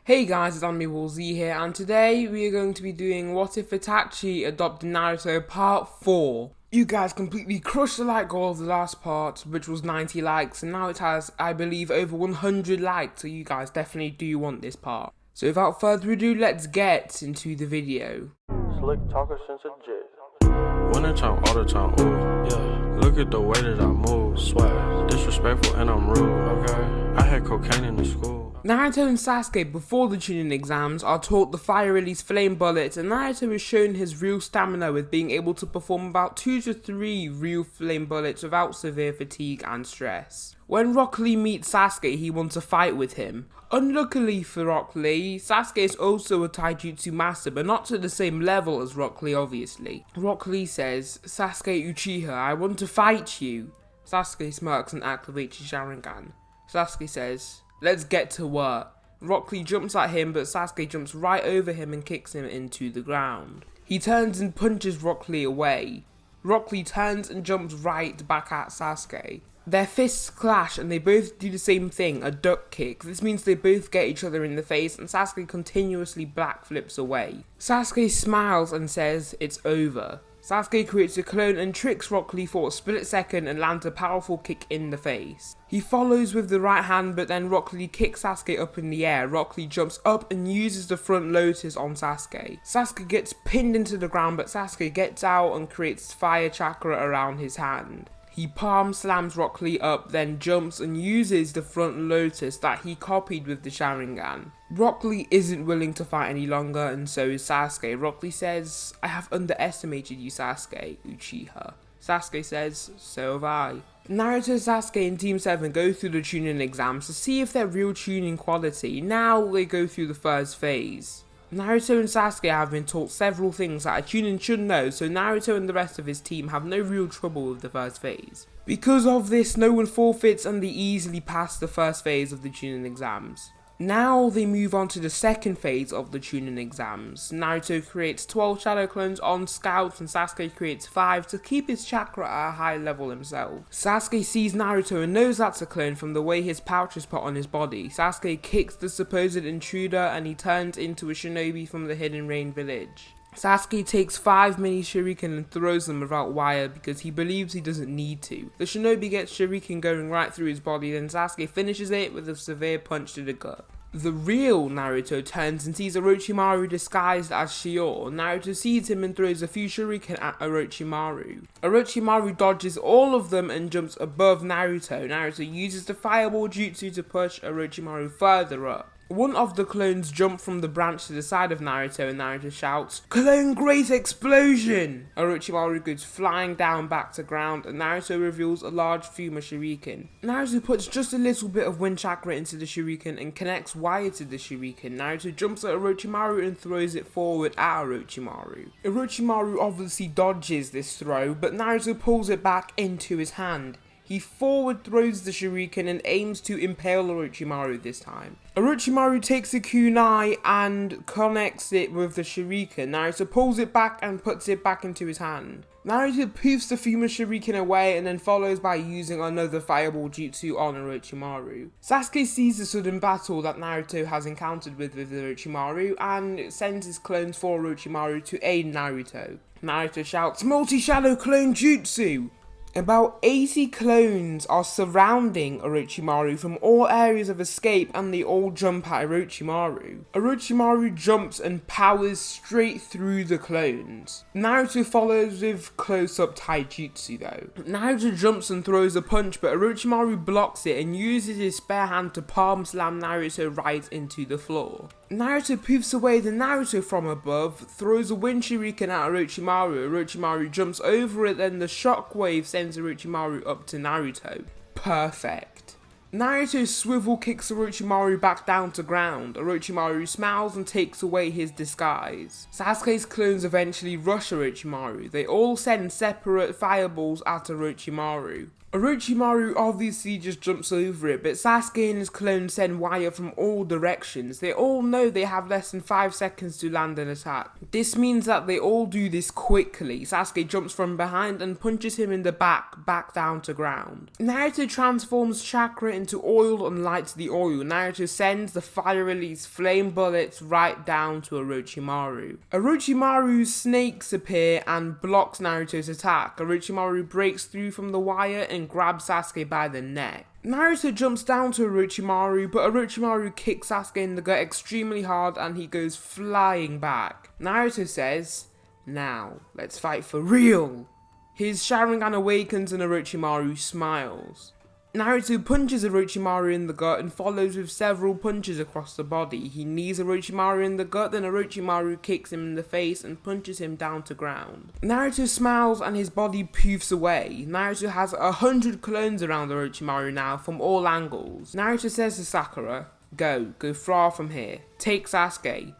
Hey guys, it's Z here, and today we are going to be doing What If Itachi Adopted Naruto Part 4. You guys completely crushed the like goal of the last part, which was 90 likes, and now it has, I believe, over 100 likes, so you guys definitely do want this part. So without further ado, let's get into the video. Slick talker since a jet. Winter time, all the time, ooh, yeah. Look at the way that I move, swag. Disrespectful and I'm rude, okay. I had cocaine in the school. Naruto and Sasuke, before the Chunin exams, are taught the fire release flame bullets, and Naruto is shown his real stamina with being able to perform about 2 to 3 real flame bullets without severe fatigue and stress. When Rock Lee meets Sasuke, he wants to fight with him. Unluckily for Rock Lee, Sasuke is also a taijutsu master, but not to the same level as Rock Lee, obviously. Rock Lee says, "Sasuke Uchiha, I want to fight you." Sasuke smirks and activates his Sharingan. Sasuke says, "Let's get to work." Rock Lee jumps at him, but Sasuke jumps right over him and kicks him into the ground. He turns and punches Rock Lee away. Rock Lee turns and jumps right back at Sasuke. Their fists clash and they both do the same thing, a duck kick. This means they both get each other in the face and Sasuke continuously backflips away. Sasuke smiles and says it's over. Sasuke creates a clone and tricks Rock Lee for a split second and lands a powerful kick in the face. He follows with the right hand, but then Rock Lee kicks Sasuke up in the air. Rock Lee jumps up and uses the front lotus on Sasuke. Sasuke gets pinned into the ground, but Sasuke gets out and creates fire chakra around his hand. He palm slams Rock Lee up, then jumps and uses the front lotus that he copied with the Sharingan. Rock Lee isn't willing to fight any longer, and so is Sasuke. Rock Lee says, "I have underestimated you, Sasuke Uchiha." Sasuke says, "So have I." Naruto, Sasuke and Team 7 go through the Chunin exams to see if they're real Chunin quality. Now they go through the first phase. Naruto and Sasuke have been taught several things that a Chunin should know, so Naruto and the rest of his team have no real trouble with the first phase. Because of this, no one forfeits and they easily pass the first phase of the Chunin exams. Now they move on to the second phase of the Chunin exams. Naruto creates 12 shadow clones on scouts and Sasuke creates 5 to keep his chakra at a high level himself. Sasuke sees Naruto and knows that's a clone from the way his pouch is put on his body. Sasuke kicks the supposed intruder and he turns into a shinobi from the Hidden Rain village. Sasuke takes 5 mini shuriken and throws them without wire because he believes he doesn't need to. The shinobi gets shuriken going right through his body, then Sasuke finishes it with a severe punch to the gut. The real Naruto turns and sees Orochimaru disguised as Shior. Naruto sees him and throws a few shuriken at Orochimaru. Orochimaru dodges all of them and jumps above Naruto. Naruto uses the fireball jutsu to push Orochimaru further up. One of the clones jump from the branch to the side of Naruto and Naruto shouts, "Clone Great Explosion!" Orochimaru goes flying down back to ground and Naruto reveals a large Fuma Shuriken. Naruto puts just a little bit of wind chakra into the Shuriken and connects wire to the Shuriken. Naruto jumps at Orochimaru and throws it forward at Orochimaru. Orochimaru obviously dodges this throw, but Naruto pulls it back into his hand. He forward throws the shuriken and aims to impale Orochimaru this time. Orochimaru takes a kunai and connects it with the shuriken. Naruto pulls it back and puts it back into his hand. Naruto poofs the Fuma Shuriken away and then follows by using another fireball jutsu on Orochimaru. Sasuke sees the sudden battle that Naruto has encountered with Orochimaru and sends his clones for Orochimaru to aid Naruto. Naruto shouts, "Multi-shadow clone jutsu!" About 80 clones are surrounding Orochimaru from all areas of escape and they all jump at Orochimaru. Orochimaru jumps and powers straight through the clones. Naruto follows with close-up taijutsu though. Naruto jumps and throws a punch, but Orochimaru blocks it and uses his spare hand to palm slam Naruto right into the floor. Naruto poofs away the Naruto from above, throws a wind shuriken at Orochimaru. Orochimaru jumps over it, then the shockwave sends Orochimaru up to Naruto. Perfect. Naruto swivel kicks Orochimaru back down to ground. Orochimaru smiles and takes away his disguise. Sasuke's clones eventually rush Orochimaru. They all send separate fireballs at Orochimaru. Orochimaru obviously just jumps over it, but Sasuke and his clone send wire from all directions. They all know they have less than 5 seconds to land an attack. This means that they all do this quickly. Sasuke jumps from behind and punches him in the back down to ground. Naruto transforms chakra into oil and lights the oil. Naruto sends the fire release flame bullets right down to Orochimaru. Orochimaru's snakes appear and blocks Naruto's attack. Orochimaru breaks through from the wire and grabs Sasuke by the neck. Naruto jumps down to Orochimaru, but Orochimaru kicks Sasuke in the gut extremely hard and he goes flying back. Naruto says, "Now, let's fight for real." His Sharingan awakens and Orochimaru smiles. Naruto punches Orochimaru in the gut and follows with several punches across the body. He knees Orochimaru in the gut, then Orochimaru kicks him in the face and punches him down to ground. Naruto smiles and his body poofs away. Naruto has 100 clones around Orochimaru now from all angles. Naruto says to Sakura, go far from here, take Sasuke."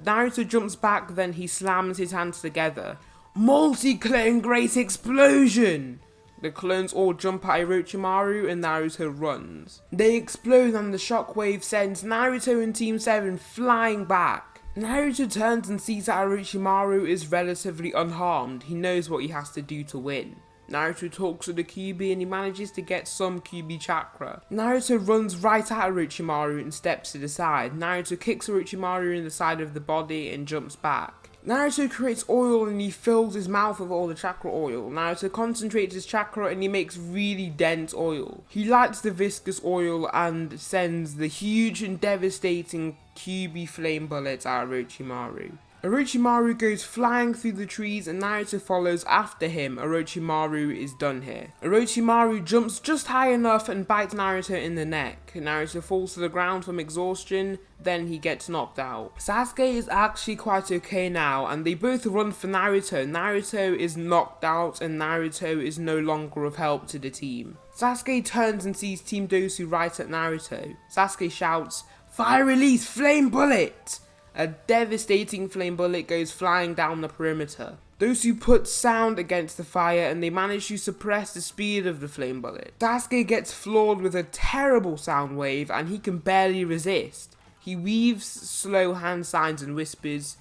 Naruto jumps back, then he slams his hands together. Multi-clone great explosion! The clones all jump at Orochimaru and Naruto runs. They explode and the shockwave sends Naruto and Team 7 flying back. Naruto turns and sees that Orochimaru is relatively unharmed. He knows what he has to do to win. Naruto talks to the Kyuubi and he manages to get some Kyuubi chakra. Naruto runs right at Orochimaru and steps to the side. Naruto kicks Orochimaru in the side of the body and jumps back. Naruto creates oil and he fills his mouth with all the chakra oil. Naruto concentrates his chakra and he makes really dense oil. He lights the viscous oil and sends the huge and devastating Kyuubi flame bullets at Orochimaru. Orochimaru goes flying through the trees and Naruto follows after him. Orochimaru is done here. Orochimaru jumps just high enough and bites Naruto in the neck. Naruto falls to the ground from exhaustion, then he gets knocked out. Sasuke is actually quite okay now and they both run for Naruto. Naruto is knocked out and Naruto is no longer of help to the team. Sasuke turns and sees Team Dosu right at Naruto. Sasuke shouts, "Fire release flame bullet!" A devastating flame bullet goes flying down the perimeter. Dosu puts sound against the fire and they manage to suppress the speed of the flame bullet. Sasuke gets floored with a terrible sound wave and he can barely resist. He weaves slow hand signs and whispers,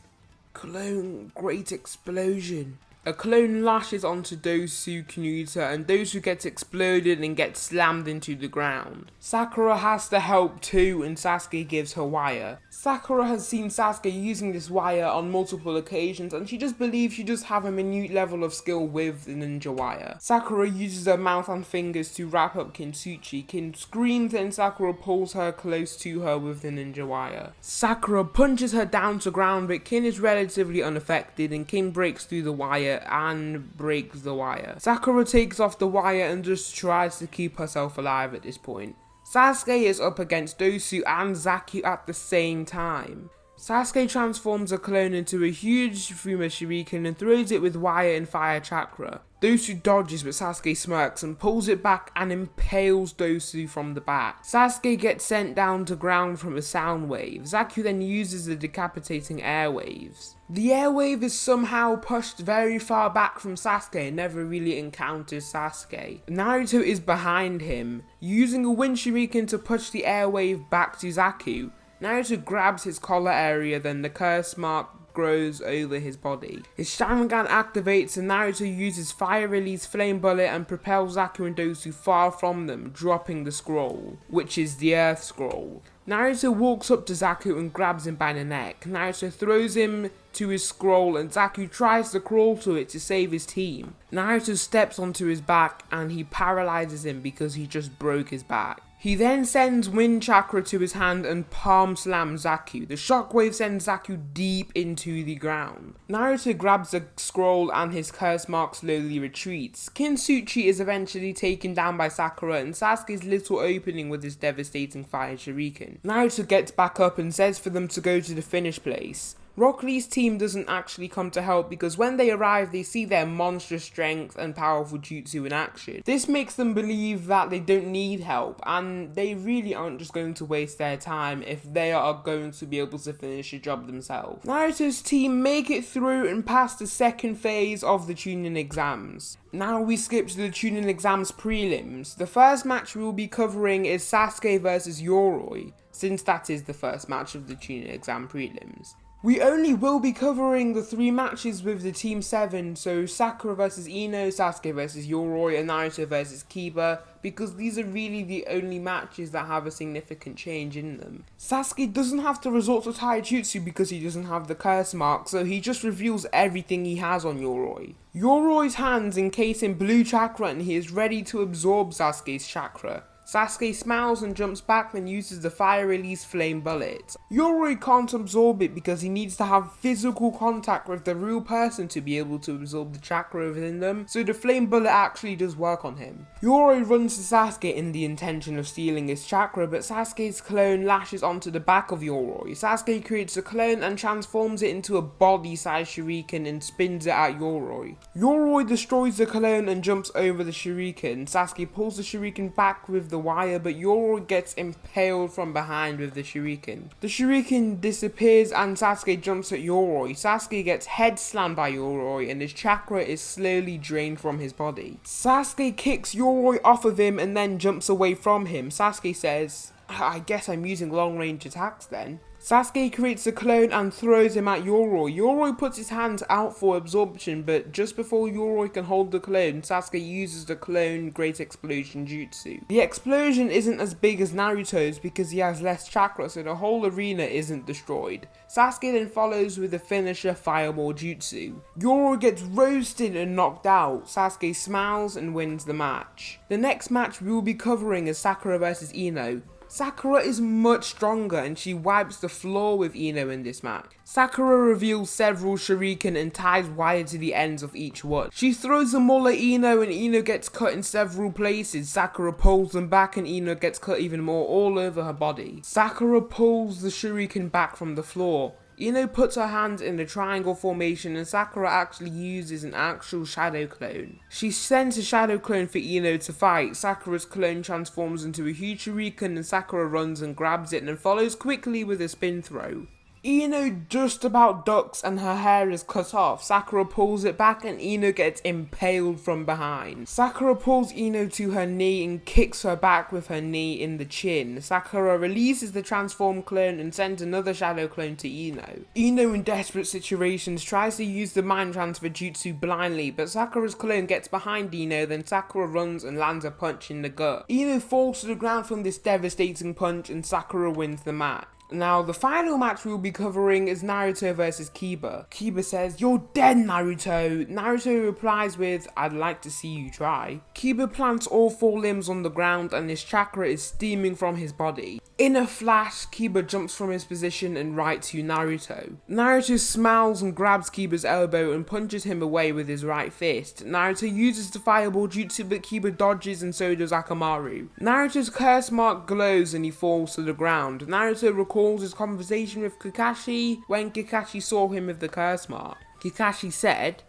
"Clone great explosion." A clone lashes onto Dosu Kanuta and Dosu gets exploded and gets slammed into the ground. Sakura has to help too and Sasuke gives her wire. Sakura has seen Sasuke using this wire on multiple occasions and she just believes she does have a minute level of skill with the ninja wire. Sakura uses her mouth and fingers to wrap up Kintsuchi. Kin screams and Sakura pulls her close to her with the ninja wire. Sakura punches her down to ground but Kin is relatively unaffected and Kin breaks through the wire and breaks the wire. Sakura takes off the wire and just tries to keep herself alive at this point. Sasuke is up against Dosu and Zaku at the same time. Sasuke transforms a clone into a huge Fuma Shuriken and throws it with wire and fire chakra. Dosu dodges but Sasuke smirks and pulls it back and impales Dosu from the back. Sasuke gets sent down to ground from a sound wave. Zaku then uses the decapitating airwaves. The airwave is somehow pushed very far back from Sasuke and never really encounters Sasuke. Naruto is behind him, using a wind shuriken to push the airwave back to Zaku. Naruto grabs his collar area, then the curse mark grows over his body. His Sharingan activates and Naruto uses fire release flame bullet and propels Zaku and Dosu far from them, dropping the scroll, which is the Earth Scroll. Naruto walks up to Zaku and grabs him by the neck. Naruto throws him to his scroll and Zaku tries to crawl to it to save his team. Naruto steps onto his back and he paralyzes him because he just broke his back. He then sends wind chakra to his hand and palm slams Zaku. The shockwave sends Zaku deep into the ground. Naruto grabs the scroll and his curse mark slowly retreats. Kintsuchi is eventually taken down by Sakura and Sasuke's little opening with his devastating fire shuriken. Naruto gets back up and says for them to go to the finish place. Rock Lee's team doesn't actually come to help because when they arrive, they see their monstrous strength and powerful jutsu in action. This makes them believe that they don't need help, and they really aren't just going to waste their time if they are going to be able to finish the job themselves. Naruto's team make it through and pass the second phase of the Chunin exams. Now we skip to the Chunin exams prelims. The first match we will be covering is Sasuke versus Yoroi, since that is the first match of the Chunin exam prelims. We only will be covering the 3 matches with the Team 7, so Sakura versus Ino, Sasuke versus Yoroi, and Naruto versus Kiba, because these are really the only matches that have a significant change in them. Sasuke doesn't have to resort to taijutsu because he doesn't have the curse mark, so he just reveals everything he has on Yoroi. Yoroi's hands encase in blue chakra and he is ready to absorb Sasuke's chakra. Sasuke smiles and jumps back, then uses the fire release flame bullet. Yoroi can't absorb it because he needs to have physical contact with the real person to be able to absorb the chakra within them, so the flame bullet actually does work on him. Yoroi runs to Sasuke in the intention of stealing his chakra, but Sasuke's clone lashes onto the back of Yoroi. Sasuke creates a clone and transforms it into a body-sized shuriken and spins it at Yoroi. Yoroi destroys the clone and jumps over the shuriken. Sasuke pulls the shuriken back with the wire, but Yoroi gets impaled from behind with the shuriken. The shuriken disappears and Sasuke jumps at Yoroi. Sasuke gets head slammed by Yoroi and his chakra is slowly drained from his body. Sasuke kicks Yoroi off of him and then jumps away from him. Sasuke says, "I guess I'm using long range attacks then." Sasuke creates a clone and throws him at Yoroi. Yoroi puts his hands out for absorption, but just before Yoroi can hold the clone, Sasuke uses the clone Great Explosion Jutsu. The explosion isn't as big as Naruto's because he has less chakra, so the whole arena isn't destroyed. Sasuke then follows with the finisher Fireball Jutsu. Yoroi gets roasted and knocked out. Sasuke smiles and wins the match. The next match we will be covering is Sakura vs Ino. Sakura is much stronger and she wipes the floor with Ino in this match. Sakura reveals several shuriken and ties wire to the ends of each one. She throws them all at Ino and Ino gets cut in several places. Sakura pulls them back and Ino gets cut even more all over her body. Sakura pulls the shuriken back from the floor. Ino puts her hands in the triangle formation and Sakura actually uses an actual shadow clone. She sends a shadow clone for Ino to fight. Sakura's clone transforms into a huge shuriken and Sakura runs and grabs it and follows quickly with a spin throw. Ino just about ducks and her hair is cut off. Sakura pulls it back and Ino gets impaled from behind. Sakura pulls Ino to her knee and kicks her back with her knee in the chin. Sakura releases the transformed clone and sends another shadow clone to Ino. Ino in desperate situations tries to use the mind transfer jutsu blindly, but Sakura's clone gets behind Ino, then Sakura runs and lands a punch in the gut. Ino falls to the ground from this devastating punch and Sakura wins the match. Now, the final match we will be covering is Naruto versus Kiba. Kiba says, "You're dead, Naruto." Naruto replies with, "I'd like to see you try." Kiba plants all 4 limbs on the ground and his chakra is steaming from his body. In a flash, Kiba jumps from his position and right to Naruto. Naruto smiles and grabs Kiba's elbow and punches him away with his right fist. Naruto uses the fireball jutsu but Kiba dodges and so does Akamaru. Naruto's curse mark glows and he falls to the ground. Naruto recalls his conversation with Kakashi when Kakashi saw him with the curse mark. Kakashi said,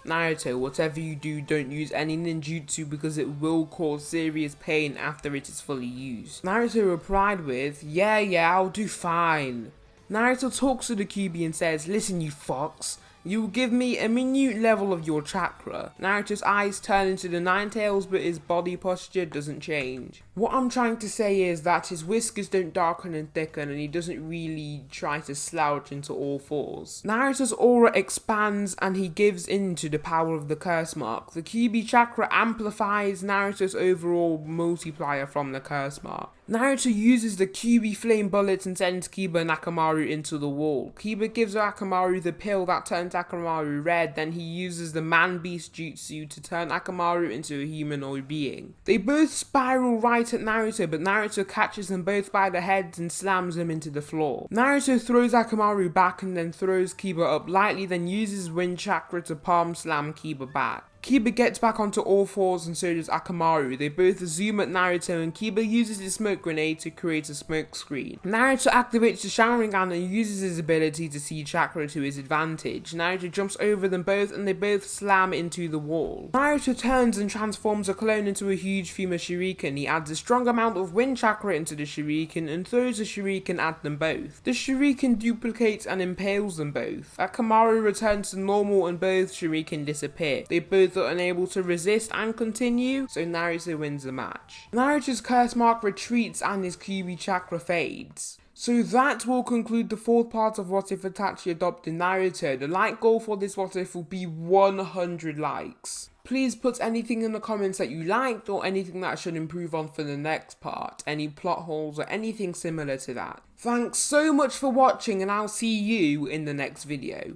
"Naruto, whatever you do, don't use any ninjutsu because it will cause serious pain after it is fully used." Naruto replied with, yeah, I'll do fine." Naruto talks to the Kyuubi and says, "Listen, you fox. You will give me a minute level of your chakra." Naruto's eyes turn into the Nine Tails, but his body posture doesn't change. What I'm trying to say is that his whiskers don't darken and thicken and he doesn't really try to slouch into all fours. Naruto's aura expands and he gives in to the power of the curse mark. The Kyuubi chakra amplifies Naruto's overall multiplier from the curse mark. Naruto uses the Kyuubi flame bullets and sends Kiba and Akamaru into the wall. Kiba gives Akamaru the pill that turns Akamaru red, then he uses the man beast jutsu to turn Akamaru into a humanoid being. They both spiral right at Naruto, but Naruto catches them both by the heads and slams them into the floor. Naruto throws Akamaru back and then throws Kiba up lightly, then uses wind chakra to palm slam Kiba back. Kiba gets back onto all fours and so does Akamaru. They both zoom at Naruto and Kiba uses his smoke grenade to create a smoke screen. Naruto activates the Sharingan and uses his ability to see chakra to his advantage. Naruto jumps over them both and they both slam into the wall. Naruto turns and transforms a clone into a huge Fuma Shuriken. He adds a strong amount of wind chakra into the Shuriken and throws a Shuriken at them both. The Shuriken duplicates and impales them both. Akamaru returns to normal and both Shuriken disappear. They both are unable to resist and continue, so Naruto wins the match. Naruto's curse mark retreats and his Kyuubi chakra fades. So that will conclude the fourth part of What If Itachi Adopted Naruto. The like goal for this What If will be 100 likes. Please put anything in the comments that you liked or anything that I should improve on for the next part, any plot holes or anything similar to that. Thanks so much for watching and I'll see you in the next video.